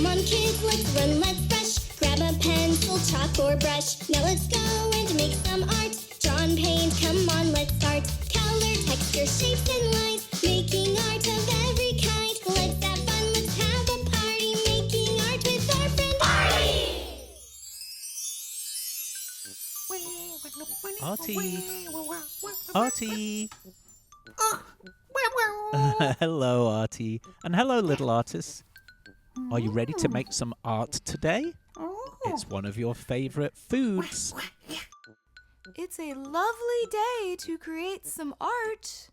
Come on kids, let's run, let's rush. Grab a pencil, chalk or brush. Now let's go and make some art. Draw and paint, come on, let's start. Color, texture, shapes and lines. Making art of every kind. Let's have fun, let's have a party. Making art with our friend Artie! Artie! Hello, Artie. And hello, little artists. Are you ready to make some art today? It's one of your favorite foods. It's a lovely day to create some art.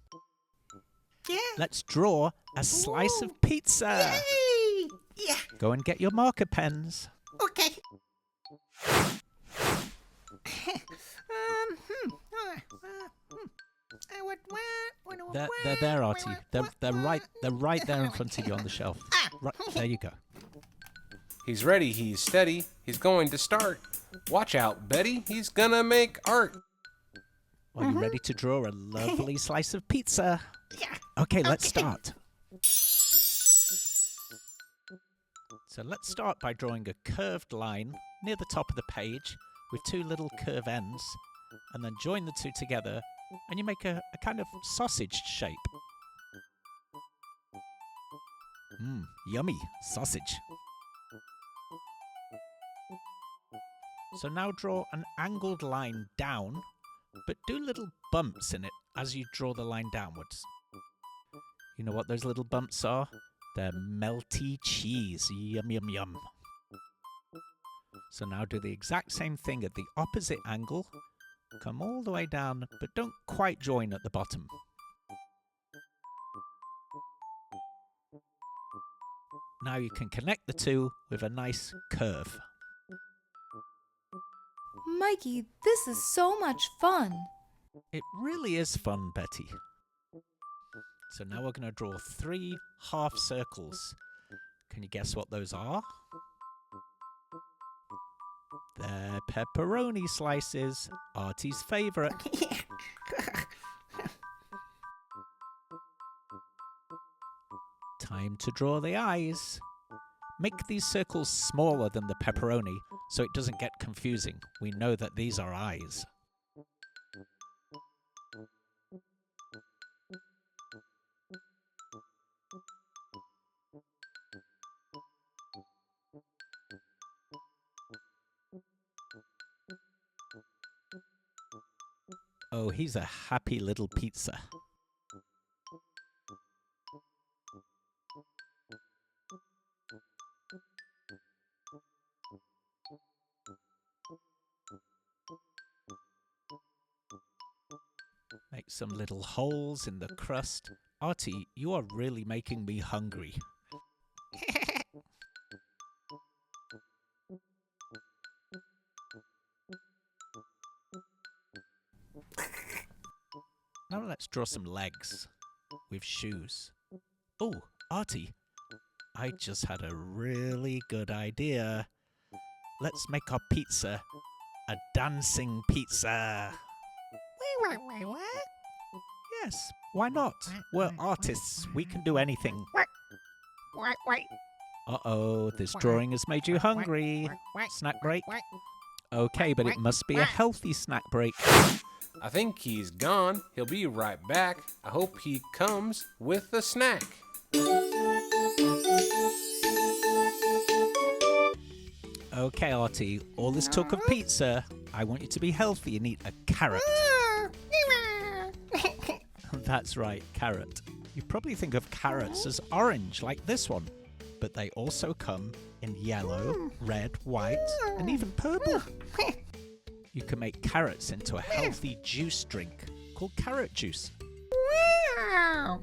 Let's draw a slice of pizza. Yay! Yeah. Go and get your marker pens. Okay. They're there, Artie. They're right there in front of you on the shelf. Right, there you go. He's ready, he's steady, he's going to start. Watch out, Betty, he's gonna make art. Are you ready to draw a lovely slice of pizza? Yeah. Okay, let's start. So let's start by drawing a curved line near the top of the page with two little curve ends, and then join the two together, and you make a kind of sausage shape. Yummy sausage. So now draw an angled line down, but do little bumps in it as you draw the line downwards. You know what those little bumps are? They're melty cheese. Yum, yum, yum. So now do the exact same thing at the opposite angle. Come all the way down, but don't quite join at the bottom. Now you can connect the two with a nice curve. Mikey, this is so much fun. It really is fun, Betty. So now we're going to draw 3 half circles. Can you guess what those are? They're pepperoni slices, Artie's favourite. Time to draw the eyes. Make these circles smaller than the pepperoni so it doesn't get confusing. We know that these are eyes. Oh, he's a happy little pizza. Make some little holes in the crust. Artie, you are really making me hungry. Now let's draw some legs with shoes. Oh, Artie, I just had a really good idea. Let's make our pizza a dancing pizza. What? Yes, why not? We're artists. We can do anything. What? Uh-oh, this drawing has made you hungry. Snack break? Okay, but it must be a healthy snack break. I think he's gone. He'll be right back. I hope he comes with a snack. Okay, Artie, all this talk of pizza, I want you to be healthy and eat a carrot. That's right, carrot. You probably think of carrots as orange, like this one, but they also come in yellow, red, white, and even purple. You can make carrots into a healthy juice drink called carrot juice. Wow!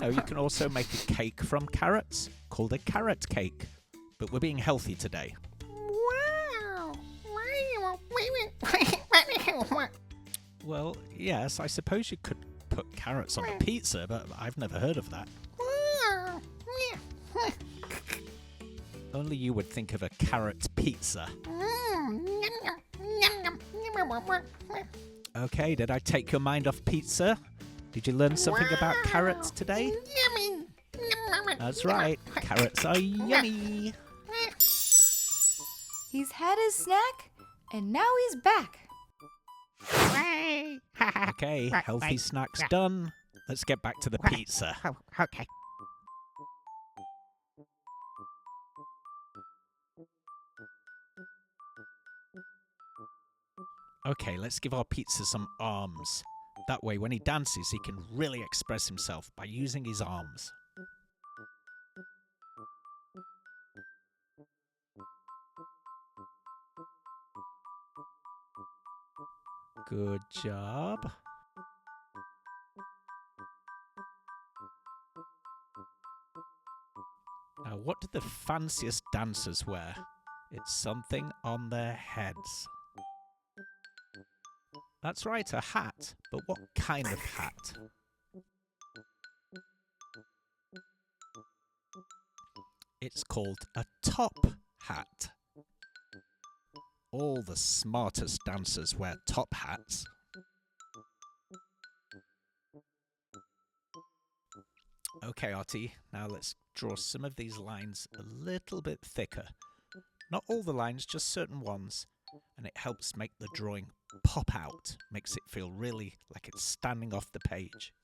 You can also make a cake from carrots called a carrot cake. But we're being healthy today. Wow! Well, yes, I suppose you could put carrots on a pizza, but I've never heard of that. Only you would think of a carrot pizza. Okay, did I take your mind off pizza? Did you learn something about carrots today? Yummy! That's right, carrots are yummy. He's had his snack, and now he's back. Way. Okay, Right, healthy right, snacks yeah. done. Let's get back to the Right. pizza. Oh, okay. Okay, let's give our pizza some arms. That way, when he dances, he can really express himself by using his arms. Good job. Now, what do the fanciest dancers wear? It's something on their heads. That's right, a hat. But what kind of hat? It's called a top hat. All the smartest dancers wear top hats. Okay, Artie, now let's draw some of these lines a little bit thicker. Not all the lines, just certain ones. And it helps make the drawing pop out. Makes it feel really like it's standing off the page.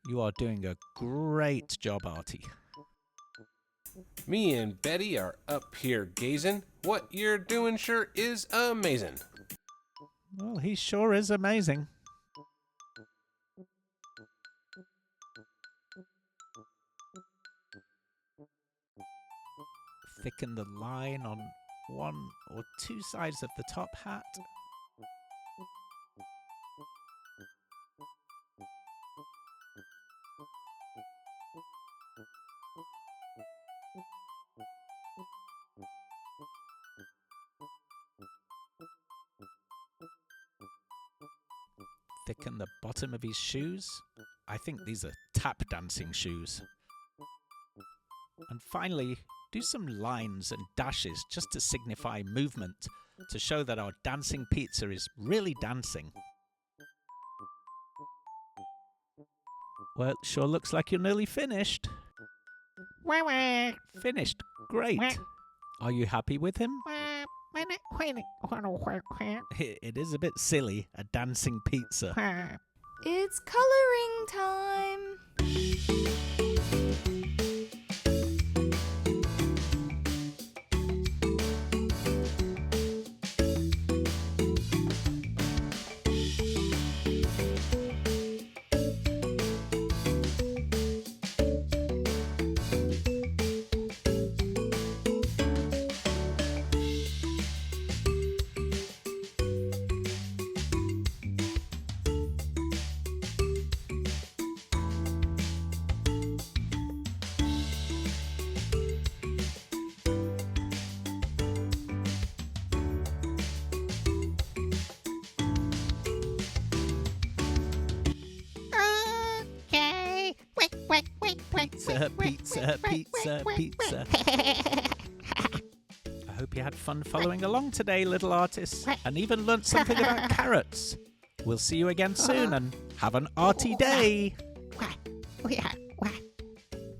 You are doing a great job, Artie. Me and Betty are up here gazing. What you're doing sure is amazing. Well, he sure is amazing. Thicken the line on one or two sides of the top hat. Thicken the bottom of his shoes. I think these are tap dancing shoes. And finally, do some lines and dashes just to signify movement, to show that our dancing pizza is really dancing. Well, it sure looks like you're nearly finished. Wah. Finished. Great. Are you happy with him? It is a bit silly, a dancing pizza. It's coloring time. Okay. Wait. Pizza. I hope you had fun following along today, little artists, and even learnt something about carrots. We'll see you again soon, and have an arty day.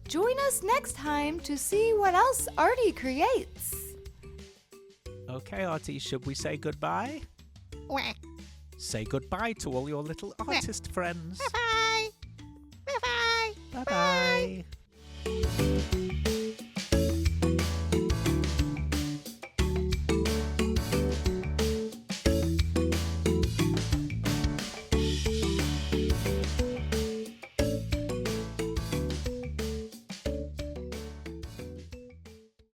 Join us next time to see what else Artie creates. Okay, Artie, should we say goodbye? Say goodbye to all your little artist friends. Bye.